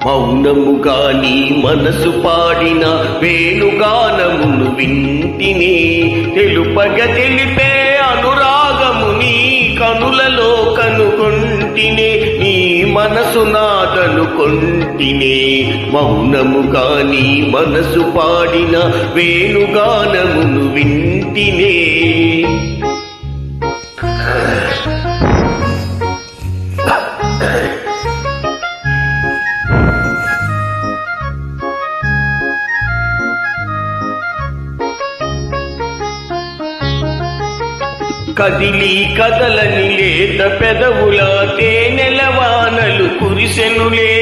మౌనముగా నీ మనసు పాడిన వేణుగానమును వింటిని తెలుపగ తెలిపే అనురాగము నీ కనులలో కనుగొంటినే నీ మనసు నాదనుకొంటినే మౌనముగా నీ మనసు పాడిన వేణుగానమును వింటినే కదిలి కదలని లేత పెదవుల తేనెల వానలు కురిసెనులే